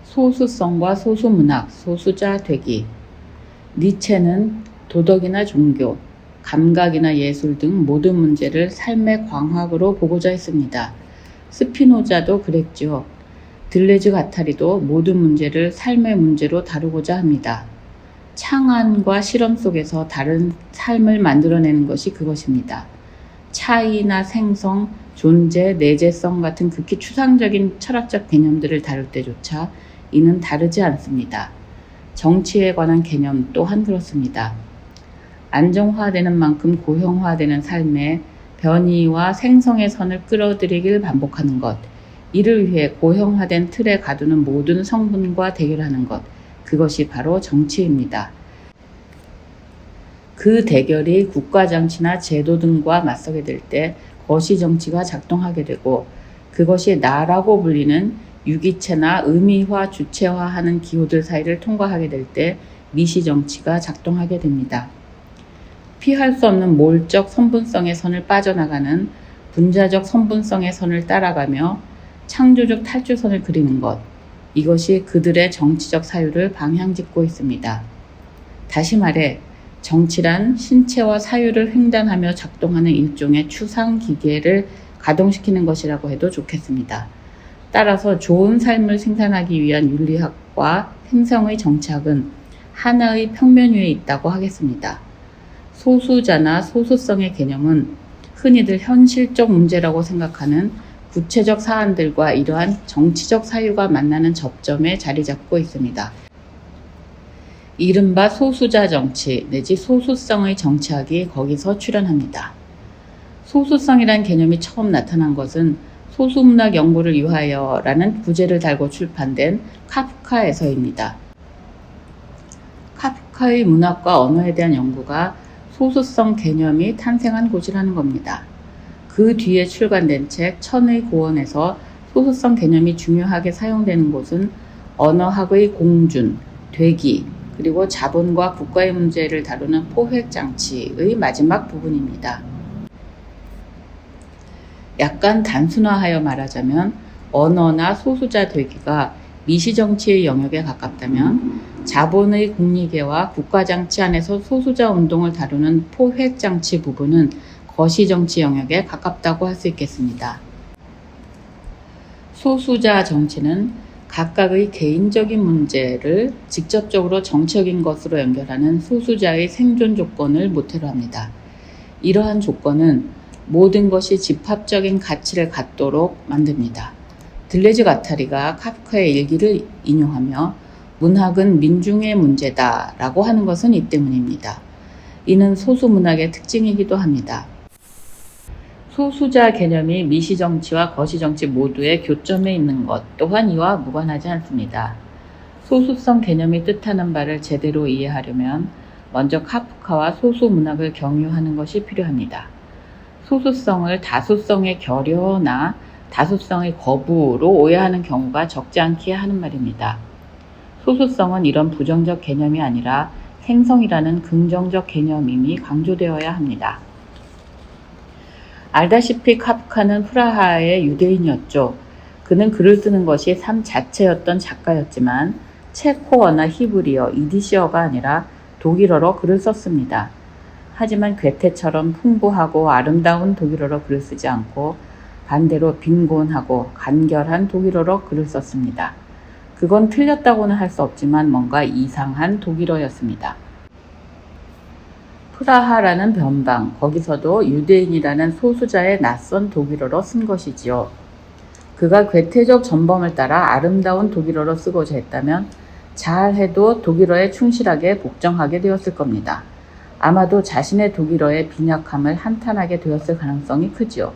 소수성과 소수문학, 소수자 되기. 니체는 도덕이나 종교, 감각이나 예술 등 모든 문제를 삶의 광학으로 보고자 했습니다. 스피노자도 그랬죠. 들레즈 가타리도 모든 문제를 삶의 문제로 다루고자 합니다. 창안과 실험 속에서 다른 삶을 만들어내는 것이 그것입니다. 차이나 생성, 존재, 내재성 같은 극히 추상적인 철학적 개념들을 다룰 때조차 이는 다르지 않습니다. 정치에 관한 개념 또한 그렇습니다. 안정화되는 만큼 고형화되는 삶에 변이와 생성의 선을 끌어들이길 반복하는 것, 이를 위해 고형화된 틀에 가두는 모든 성분과 대결하는 것, 그것이 바로 정치입니다. 그 대결이 국가정치나 제도 등과 맞서게 될 때 거시정치가 작동하게 되고, 그것이 나라고 불리는 유기체나 의미화, 주체화하는 기호들 사이를 통과하게 될 때 미시정치가 작동하게 됩니다. 피할 수 없는 몰적 선분성의 선을 빠져나가는 분자적 선분성의 선을 따라가며 창조적 탈주선을 그리는 것, 이것이 그들의 정치적 사유를 방향짓고 있습니다. 다시 말해 정치란 신체와 사유를 횡단하며 작동하는 일종의 추상기계를 가동시키는 것이라고 해도 좋겠습니다. 따라서 좋은 삶을 생산하기 위한 윤리학과 생성의 정치학은 하나의 평면 위에 있다고 하겠습니다. 소수자나 소수성의 개념은 흔히들 현실적 문제라고 생각하는 구체적 사안들과 이러한 정치적 사유가 만나는 접점에 자리 잡고 있습니다. 이른바 소수자 정치 내지 소수성의 정치학이 거기서 출현합니다. 소수성이란 개념이 처음 나타난 것은 소수문학 연구를 위하여라는 부제를 달고 출판된 카프카에서입니다. 카프카의 문학과 언어에 대한 연구가 소수성 개념이 탄생한 곳이라는 겁니다. 그 뒤에 출간된 책 천의 고원에서 소수성 개념이 중요하게 사용되는 곳은 언어학의 공준, 되기, 그리고 자본과 국가의 문제를 다루는 포획장치의 마지막 부분입니다. 약간 단순화하여 말하자면 언어나 소수자 되기가 미시정치의 영역에 가깝다면 자본의 국리계와 국가장치 안에서 소수자 운동을 다루는 포획장치 부분은 거시정치 영역에 가깝다고 할 수 있겠습니다. 소수자 정치는 각각의 개인적인 문제를 직접적으로 정치적인 것으로 연결하는 소수자의 생존 조건을 모태로 합니다. 이러한 조건은 모든 것이 집합적인 가치를 갖도록 만듭니다. 들레즈 가타리가 카프카의 일기를 인용하며 문학은 민중의 문제다 라고 하는 것은 이 때문입니다. 이는 소수문학의 특징이기도 합니다. 소수자 개념이 미시정치와 거시정치 모두의 교점에 있는 것 또한 이와 무관하지 않습니다. 소수성 개념이 뜻하는 바를 제대로 이해하려면 먼저 카프카와 소수문학을 경유하는 것이 필요합니다. 소수성을 다수성의 결여나 다수성의 거부로 오해하는 경우가 적지 않게 하는 말입니다. 소수성은 이런 부정적 개념이 아니라 생성이라는 긍정적 개념임이 강조되어야 합니다. 알다시피 카프카는 프라하의 유대인이었죠. 그는 글을 쓰는 것이 삶 자체였던 작가였지만 체코어나 히브리어, 이디시어가 아니라 독일어로 글을 썼습니다. 하지만 괴테처럼 풍부하고 아름다운 독일어로 글을 쓰지 않고 반대로 빈곤하고 간결한 독일어로 글을 썼습니다. 그건 틀렸다고는 할 수 없지만 뭔가 이상한 독일어였습니다. 프라하라는 변방, 거기서도 유대인이라는 소수자의 낯선 독일어로 쓴 것이지요. 그가 괴테적 전범을 따라 아름다운 독일어로 쓰고자 했다면 잘해도 독일어에 충실하게 복종하게 되었을 겁니다. 아마도 자신의 독일어의 빈약함을 한탄하게 되었을 가능성이 크지요.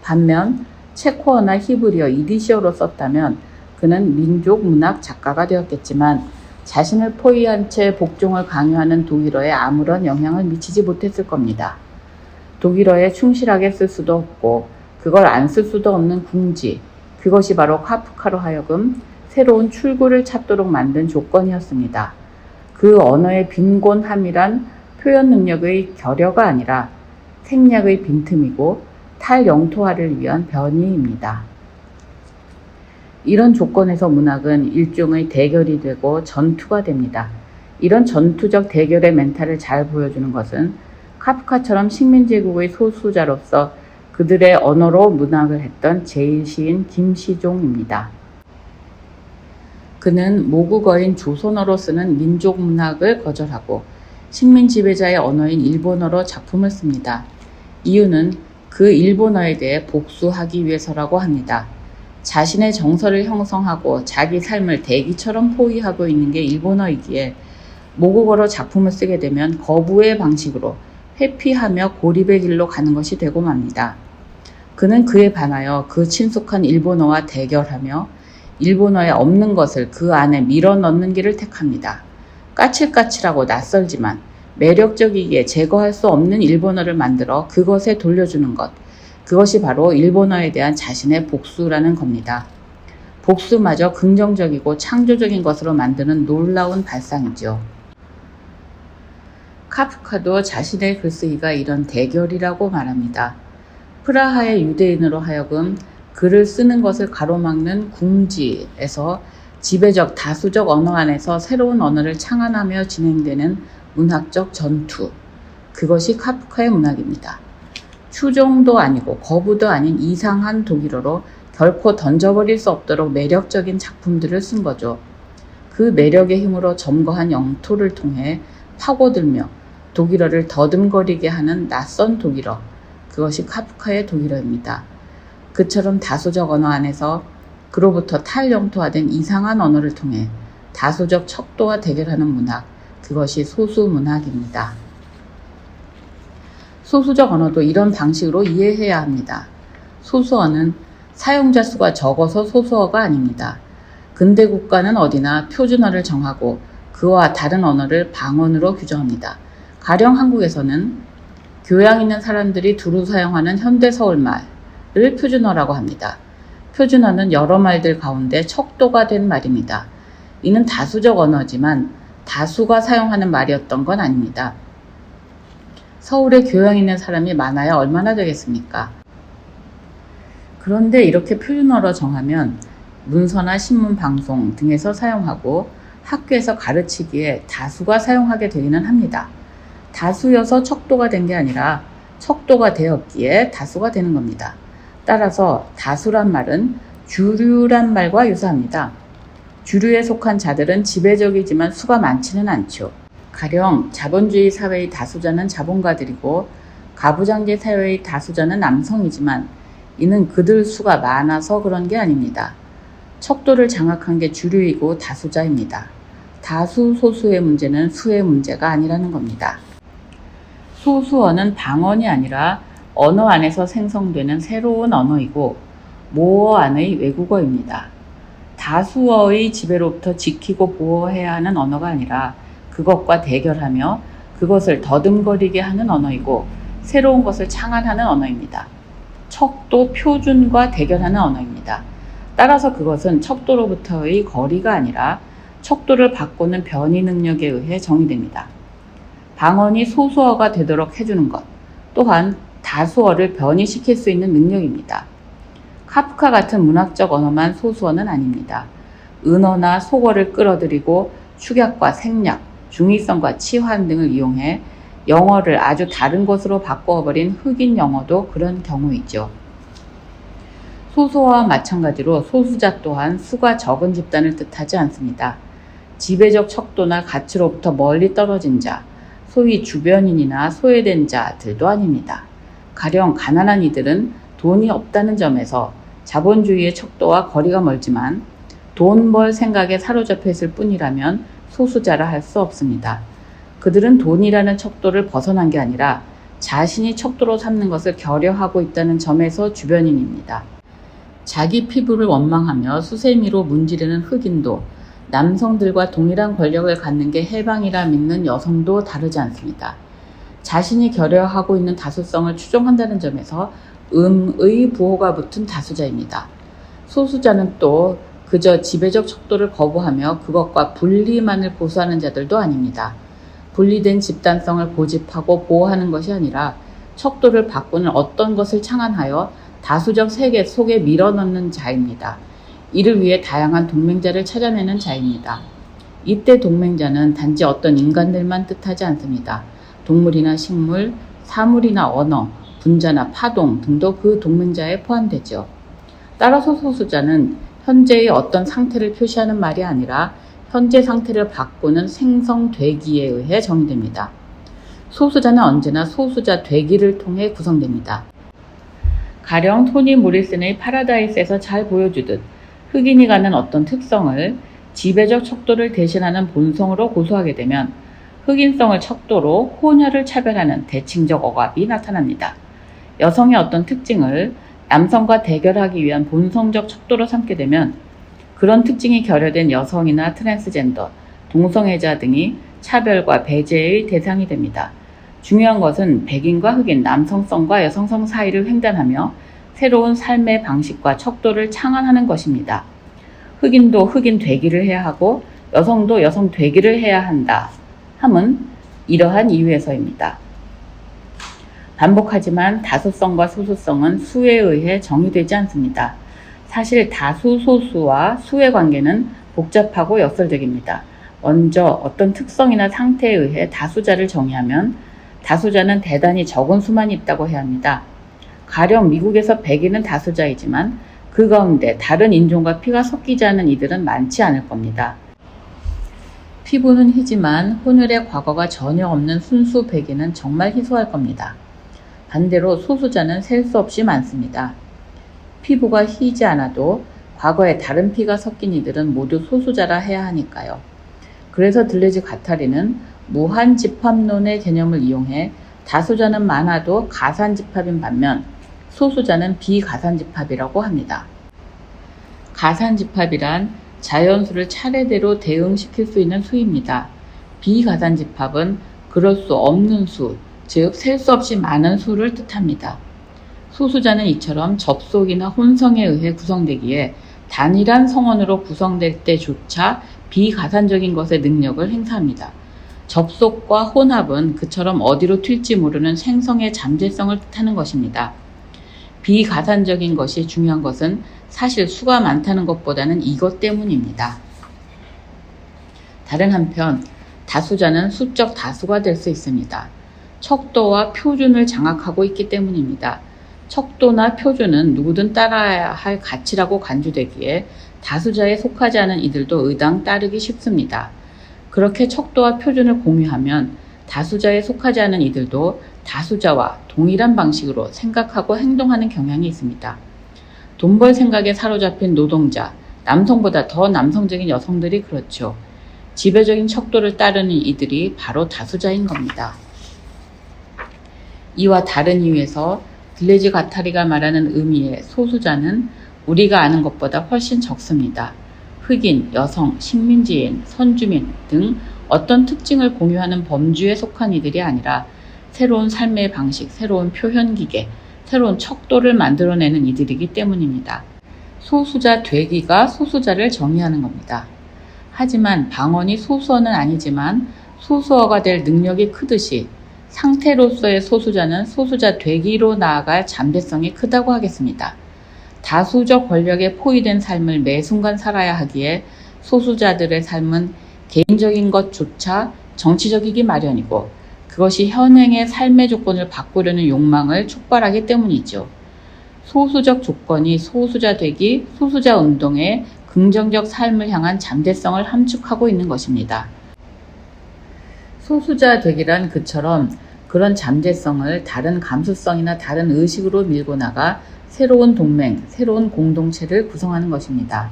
반면 체코어나 히브리어, 이디시어로 썼다면 그는 민족 문학 작가가 되었겠지만 자신을 포위한 채 복종을 강요하는 독일어에 아무런 영향을 미치지 못했을 겁니다. 독일어에 충실하게 쓸 수도 없고 그걸 안 쓸 수도 없는 궁지, 그것이 바로 카프카로 하여금 새로운 출구를 찾도록 만든 조건이었습니다. 그 언어의 빈곤함이란 표현 능력의 결여가 아니라 생략의 빈틈이고 탈영토화를 위한 변이입니다. 이런 조건에서 문학은 일종의 대결이 되고 전투가 됩니다. 이런 전투적 대결의 멘탈을 잘 보여주는 것은 카프카처럼 식민지국의 소수자로서 그들의 언어로 문학을 했던 제1시인 김시종입니다. 그는 모국어인 조선어로 쓰는 민족 문학을 거절하고 식민 지배자의 언어인 일본어로 작품을 씁니다. 이유는 그 일본어에 대해 복수하기 위해서라고 합니다. 자신의 정서를 형성하고 자기 삶을 대기처럼 포위하고 있는 게 일본어이기에 모국어로 작품을 쓰게 되면 거부의 방식으로 회피하며 고립의 길로 가는 것이 되고 맙니다. 그는 그에 반하여 그 친숙한 일본어와 대결하며 일본어에 없는 것을 그 안에 밀어넣는 길을 택합니다. 까칠까칠하고 낯설지만 매력적이기에 제거할 수 없는 일본어를 만들어 그것에 돌려주는 것. 그것이 바로 일본어에 대한 자신의 복수라는 겁니다. 복수마저 긍정적이고 창조적인 것으로 만드는 놀라운 발상이죠. 카프카도 자신의 글쓰기가 이런 대결이라고 말합니다. 프라하의 유대인으로 하여금 글을 쓰는 것을 가로막는 궁지에서 지배적 다수적 언어 안에서 새로운 언어를 창안하며 진행되는 문학적 전투. 그것이 카프카의 문학입니다. 추종도 아니고 거부도 아닌 이상한 독일어로 결코 던져버릴 수 없도록 매력적인 작품들을 쓴 거죠. 그 매력의 힘으로 점거한 영토를 통해 파고들며 독일어를 더듬거리게 하는 낯선 독일어. 그것이 카프카의 독일어입니다. 그처럼 다수적 언어 안에서 그로부터 탈영토화된 이상한 언어를 통해 다수적 척도와 대결하는 문학. 그것이 소수문학입니다. 소수적 언어도 이런 방식으로 이해해야 합니다. 소수어는 사용자 수가 적어서 소수어가 아닙니다. 근대 국가는 어디나 표준어를 정하고 그와 다른 언어를 방언으로 규정합니다. 가령 한국에서는 교양 있는 사람들이 두루 사용하는 현대 서울말을 표준어라고 합니다. 표준어는 여러 말들 가운데 척도가 된 말입니다. 이는 다수적 언어지만 다수가 사용하는 말이었던 건 아닙니다. 서울에 교양 있는 사람이 많아야 얼마나 되겠습니까? 그런데 이렇게 표준어로 정하면 문서나 신문, 방송 등에서 사용하고 학교에서 가르치기에 다수가 사용하게 되기는 합니다. 다수여서 척도가 된 게 아니라 척도가 되었기에 다수가 되는 겁니다. 따라서 다수란 말은 주류란 말과 유사합니다. 주류에 속한 자들은 지배적이지만 수가 많지는 않죠. 가령 자본주의 사회의 다수자는 자본가들이고 가부장제 사회의 다수자는 남성이지만 이는 그들 수가 많아서 그런 게 아닙니다. 척도를 장악한 게 주류이고 다수자입니다. 다수 소수의 문제는 수의 문제가 아니라는 겁니다. 소수어는 방언이 아니라 언어 안에서 생성되는 새로운 언어이고 모어 안의 외국어입니다. 다수어의 지배로부터 지키고 보호해야 하는 언어가 아니라 그것과 대결하며 그것을 더듬거리게 하는 언어이고 새로운 것을 창안하는 언어입니다. 척도 표준과 대결하는 언어입니다. 따라서 그것은 척도로부터의 거리가 아니라 척도를 바꾸는 변이 능력에 의해 정의됩니다. 방언이 소수어가 되도록 해주는 것 또한 다수어를 변이시킬 수 있는 능력입니다. 카프카 같은 문학적 언어만 소수어는 아닙니다. 은어나 속어를 끌어들이고 축약과 생략, 중의성과 치환 등을 이용해 영어를 아주 다른 것으로 바꿔버린 흑인 영어도 그런 경우이죠. 소수어와 마찬가지로 소수자 또한 수가 적은 집단을 뜻하지 않습니다. 지배적 척도나 가치로부터 멀리 떨어진 자, 소위 주변인이나 소외된 자들도 아닙니다. 가령 가난한 이들은 돈이 없다는 점에서 자본주의의 척도와 거리가 멀지만 돈 벌 생각에 사로잡혀 있을 뿐이라면 소수자라 할 수 없습니다. 그들은 돈이라는 척도를 벗어난 게 아니라 자신이 척도로 삼는 것을 결여하고 있다는 점에서 주변인입니다. 자기 피부를 원망하며 수세미로 문지르는 흑인도 남성들과 동일한 권력을 갖는 게 해방이라 믿는 여성도 다르지 않습니다. 자신이 결여하고 있는 다수성을 추종한다는 점에서 의 부호가 붙은 다수자입니다. 소수자는 또 그저 지배적 척도를 거부하며 그것과 분리만을 고수하는 자들도 아닙니다. 분리된 집단성을 고집하고 보호하는 것이 아니라 척도를 바꾸는 어떤 것을 창안하여 다수적 세계 속에 밀어넣는 자입니다. 이를 위해 다양한 동맹자를 찾아내는 자입니다. 이때 동맹자는 단지 어떤 인간들만 뜻하지 않습니다. 동물이나 식물, 사물이나 언어, 분자나 파동 등도 그 동맹자에 포함되죠. 따라서 소수자는 현재의 어떤 상태를 표시하는 말이 아니라 현재 상태를 바꾸는 생성되기에 의해 정의됩니다. 소수자는 언제나 소수자 되기를 통해 구성됩니다. 가령 토니 모리슨의 파라다이스에서 잘 보여주듯 흑인이 갖는 어떤 특성을 지배적 척도를 대신하는 본성으로 고수하게 되면 흑인성을 척도로 혼혈을 차별하는 대칭적 억압이 나타납니다. 여성의 어떤 특징을 남성과 대결하기 위한 본성적 척도로 삼게 되면 그런 특징이 결여된 여성이나 트랜스젠더, 동성애자 등이 차별과 배제의 대상이 됩니다. 중요한 것은 백인과 흑인, 남성성과 여성성 사이를 횡단하며 새로운 삶의 방식과 척도를 창안하는 것입니다. 흑인도 흑인 되기를 해야 하고 여성도 여성 되기를 해야 한다 함은 이러한 이유에서입니다. 반복하지만 다수성과 소수성은 수에 의해 정의되지 않습니다. 사실 다수, 소수와 수의 관계는 복잡하고 역설적입니다. 먼저 어떤 특성이나 상태에 의해 다수자를 정의하면 다수자는 대단히 적은 수만 있다고 해야 합니다. 가령 미국에서 백인은 다수자이지만 그 가운데 다른 인종과 피가 섞이지 않은 이들은 많지 않을 겁니다. 피부는 희지만 혼혈의 과거가 전혀 없는 순수 백인은 정말 희소할 겁니다. 반대로 소수자는 셀 수 없이 많습니다. 피부가 희지 않아도 과거에 다른 피가 섞인 이들은 모두 소수자라 해야 하니까요. 그래서 들레즈 가타리는 무한집합론의 개념을 이용해 다수자는 많아도 가산집합인 반면 소수자는 비가산집합이라고 합니다. 가산집합이란 자연수를 차례대로 대응시킬 수 있는 수입니다. 비가산집합은 그럴 수 없는 수, 즉 셀 수 없이 많은 수를 뜻합니다. 소수자는 이처럼 접속이나 혼성에 의해 구성되기에 단일한 성원으로 구성될 때조차 비가산적인 것의 능력을 행사합니다. 접속과 혼합은 그처럼 어디로 튈지 모르는 생성의 잠재성을 뜻하는 것입니다. 비가산적인 것이 중요한 것은 사실 수가 많다는 것보다는 이것 때문입니다. 다른 한편 다수자는 수적 다수가 될 수 있습니다. 척도와 표준을 장악하고 있기 때문입니다. 척도나 표준은 누구든 따라야 할 가치라고 간주되기에 다수자에 속하지 않은 이들도 의당 따르기 쉽습니다. 그렇게 척도와 표준을 공유하면 다수자에 속하지 않은 이들도 다수자와 동일한 방식으로 생각하고 행동하는 경향이 있습니다. 돈 벌 생각에 사로잡힌 노동자, 남성보다 더 남성적인 여성들이 그렇죠. 지배적인 척도를 따르는 이들이 바로 다수자인 겁니다. 이와 다른 이유에서 들레즈 가타리가 말하는 의미의 소수자는 우리가 아는 것보다 훨씬 적습니다. 흑인, 여성, 식민지인, 선주민 등 어떤 특징을 공유하는 범주에 속한 이들이 아니라 새로운 삶의 방식, 새로운 표현 기계, 새로운 척도를 만들어내는 이들이기 때문입니다. 소수자 되기가 소수자를 정의하는 겁니다. 하지만 방언이 소수어는 아니지만 소수어가 될 능력이 크듯이 상태로서의 소수자는 소수자 되기로 나아갈 잠재성이 크다고 하겠습니다. 다수적 권력에 포위된 삶을 매 순간 살아야 하기에 소수자들의 삶은 개인적인 것조차 정치적이기 마련이고 그것이 현행의 삶의 조건을 바꾸려는 욕망을 촉발하기 때문이죠. 소수적 조건이 소수자 되기, 소수자 운동의 긍정적 삶을 향한 잠재성을 함축하고 있는 것입니다. 소수자 되기란 그처럼 그런 잠재성을 다른 감수성이나 다른 의식으로 밀고 나가 새로운 동맹, 새로운 공동체를 구성하는 것입니다.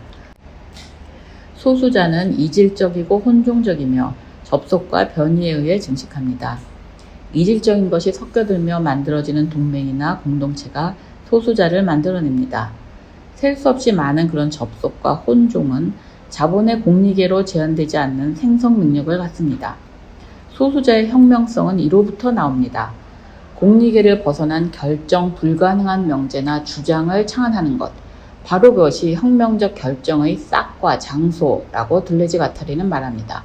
소수자는 이질적이고 혼종적이며 접속과 변이에 의해 증식합니다. 이질적인 것이 섞여들며 만들어지는 동맹이나 공동체가 소수자를 만들어냅니다. 셀 수 없이 많은 그런 접속과 혼종은 자본의 공리계로 제한되지 않는 생성 능력을 갖습니다. 소수자의 혁명성은 이로부터 나옵니다. 공리계를 벗어난 결정 불가능한 명제나 주장을 창안하는 것, 바로 그것이 혁명적 결정의 싹과 장소라고 들레즈 가타리는 말합니다.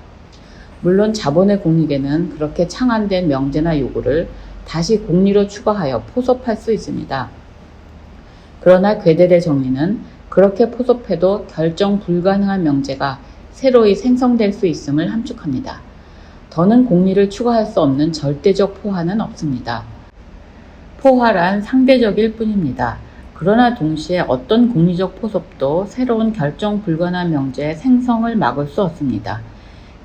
물론 자본의 공리계는 그렇게 창안된 명제나 요구를 다시 공리로 추가하여 포섭할 수 있습니다. 그러나 괴델의 정리는 그렇게 포섭해도 결정 불가능한 명제가 새로이 생성될 수 있음을 함축합니다. 더는 공리를 추가할 수 없는 절대적 포화는 없습니다. 포화란 상대적일 뿐입니다. 그러나 동시에 어떤 공리적 포섭도 새로운 결정 불가능한 명제의 생성을 막을 수 없습니다.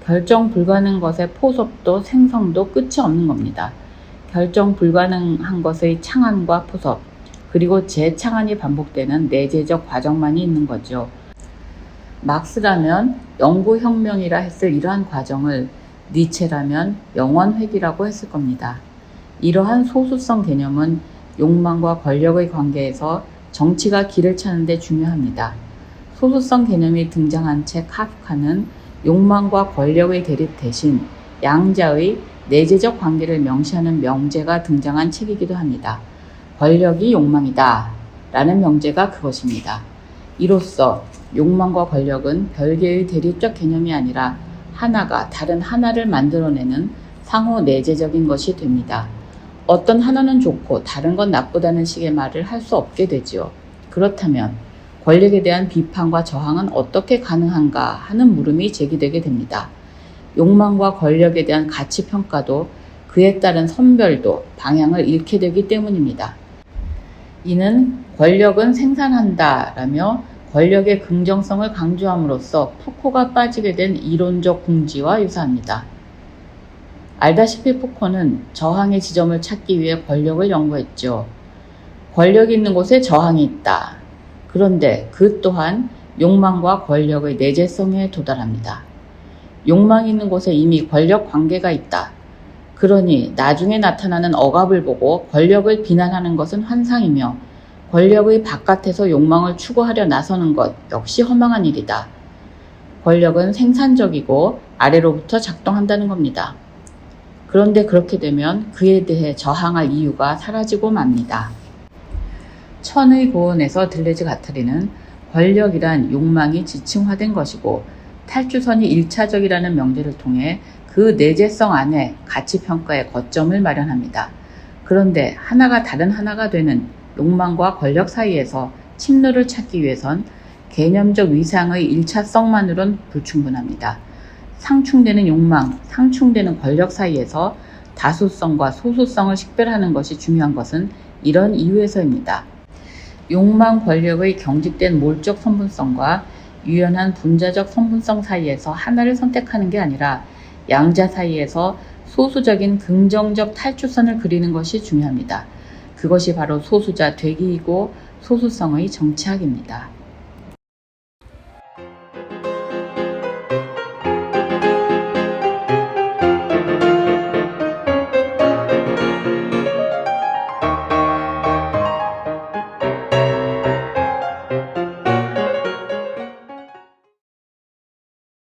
결정 불가능한 것의 포섭도 생성도 끝이 없는 겁니다. 결정 불가능한 것의 창안과 포섭, 그리고 재창안이 반복되는 내재적 과정만이 있는 거죠. 막스라면 영구혁명이라 했을 이러한 과정을 니체라면 영원회귀라고 했을 겁니다. 이러한 소수성 개념은 욕망과 권력의 관계에서 정치가 길을 찾는 데 중요합니다. 소수성 개념이 등장한 채 카프카는 욕망과 권력의 대립 대신 양자의 내재적 관계를 명시하는 명제가 등장한 책이기도 합니다. 권력이 욕망이다 라는 명제가 그것입니다. 이로써 욕망과 권력은 별개의 대립적 개념이 아니라 하나가 다른 하나를 만들어내는 상호 내재적인 것이 됩니다. 어떤 하나는 좋고 다른 건 나쁘다는 식의 말을 할 수 없게 되지요. 그렇다면 권력에 대한 비판과 저항은 어떻게 가능한가 하는 물음이 제기되게 됩니다. 욕망과 권력에 대한 가치 평가도 그에 따른 선별도 방향을 잃게 되기 때문입니다. 이는 권력은 생산한다 라며 권력의 긍정성을 강조함으로써 푸코가 빠지게 된 이론적 궁지와 유사합니다. 알다시피 푸코는 저항의 지점을 찾기 위해 권력을 연구했죠. 권력이 있는 곳에 저항이 있다. 그런데 그 또한 욕망과 권력의 내재성에 도달합니다. 욕망이 있는 곳에 이미 권력 관계가 있다. 그러니 나중에 나타나는 억압을 보고 권력을 비난하는 것은 환상이며 권력의 바깥에서 욕망을 추구하려 나서는 것 역시 허망한 일이다. 권력은 생산적이고 아래로부터 작동한다는 겁니다. 그런데 그렇게 되면 그에 대해 저항할 이유가 사라지고 맙니다. 천의 고원에서 들레즈 가타리는 권력이란 욕망이 지층화된 것이고 탈주선이 1차적이라는 명제를 통해 그 내재성 안에 가치평가의 거점을 마련합니다. 그런데 하나가 다른 하나가 되는 욕망과 권력 사이에서 침노를 찾기 위해선 개념적 위상의 1차성만으론 불충분합니다. 상충되는 욕망, 상충되는 권력 사이에서 다수성과 소수성을 식별하는 것이 중요한 것은 이런 이유에서입니다. 욕망 권력의 경직된 몰적 성분성과 유연한 분자적 성분성 사이에서 하나를 선택하는 게 아니라 양자 사이에서 소수적인 긍정적 탈주선을 그리는 것이 중요합니다. 그것이 바로 소수자 되기이고 소수성의 정치학입니다.